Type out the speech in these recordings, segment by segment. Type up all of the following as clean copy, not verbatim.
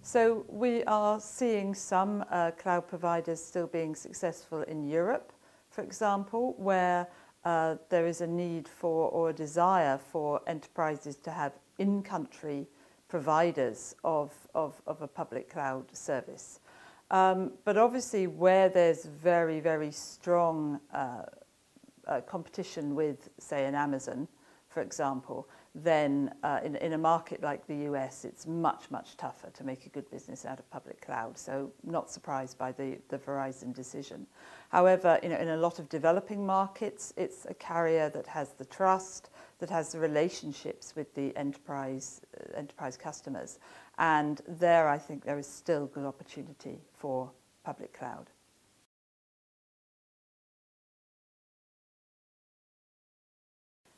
So we are seeing some cloud providers still being successful in Europe, for example, where there is a need for or a desire for enterprises to have in-country providers of a public cloud service. But obviously where there's very, very strong competition with, say, an Amazon, for example, then in a market like the US, it's much, much tougher to make a good business out of public cloud. So not surprised by the Verizon decision. However, in a lot of developing markets, it's a carrier that has the trust, that has the relationships with the enterprise customers. And there, I think there is still good opportunity for public cloud.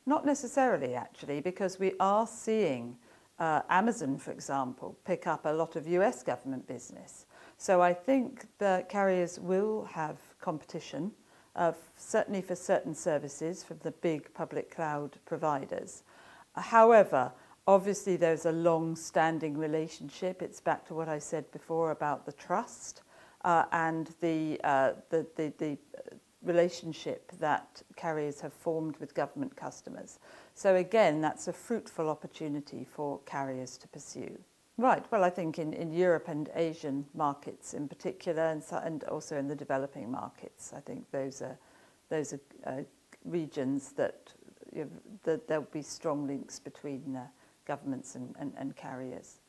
Not necessarily, actually, because we are seeing Amazon, for example, pick up a lot of US government business. So I think the carriers will have competition, certainly for certain services from the big public cloud providers. However, obviously there's a long-standing relationship. It's back to what I said before about the trust and the relationship that carriers have formed with government customers. So again, that's a fruitful opportunity for carriers to pursue. Right, well, I think in Europe and Asian markets in particular, and also in the developing markets, I think those are regions that, that there'll be strong links between governments and carriers.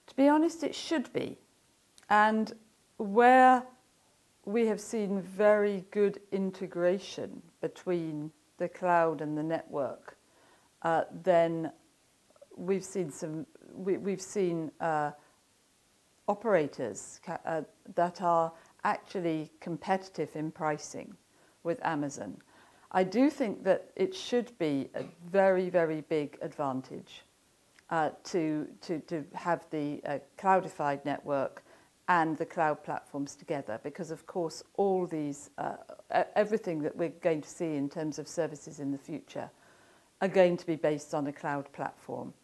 To be honest, it should be. And where we have seen very good integration between the cloud and the network, then we've seen operators that are actually competitive in pricing with Amazon. I do think that it should be a very, very big advantage to have the cloudified network and the cloud platforms together, because of course all these, everything that we're going to see in terms of services in the future are going to be based on a cloud platform.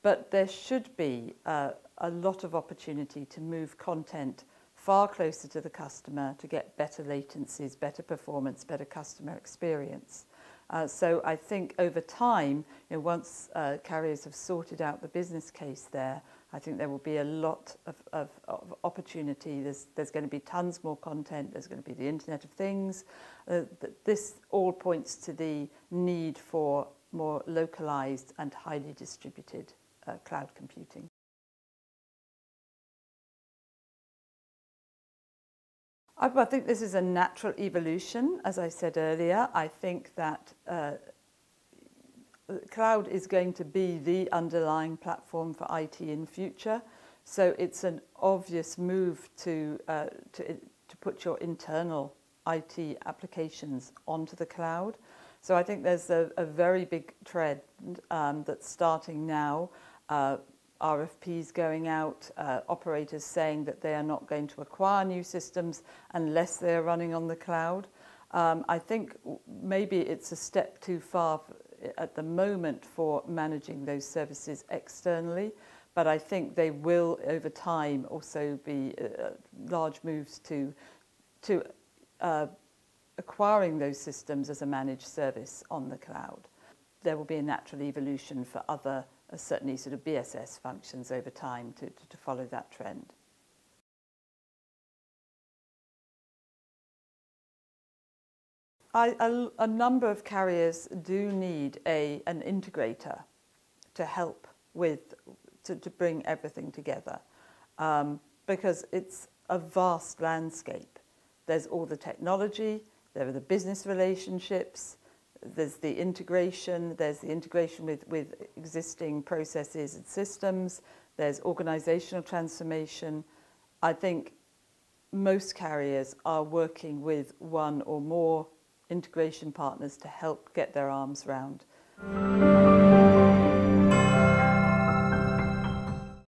But there should be a lot of opportunity to move content far closer to the customer to get better latencies, better performance, better customer experience. So I think over time, once carriers have sorted out the business case there, I think there will be a lot of opportunity. There's going to be tons more content. There's going to be the Internet of Things. This all points to the need for more localized and highly distributed cloud computing. I think this is a natural evolution, as I said earlier. I think that cloud is going to be the underlying platform for IT in future. So it's an obvious move to put your internal IT applications onto the cloud. So I think there's a very big trend that's starting now. RFPs going out, operators saying that they are not going to acquire new systems unless they are running on the cloud. I think maybe it's a step too far at the moment for managing those services externally, but I think they will over time also be large moves to acquiring those systems as a managed service on the cloud. There will be a natural evolution for other certainly sort of BSS functions over time to follow that trend. A number of carriers do need an integrator to help to bring everything together because it's a vast landscape. There's all the technology, there are the business relationships, there's the integration with existing processes and systems, there's organizational transformation. I think most carriers are working with one or more integration partners to help get their arms round.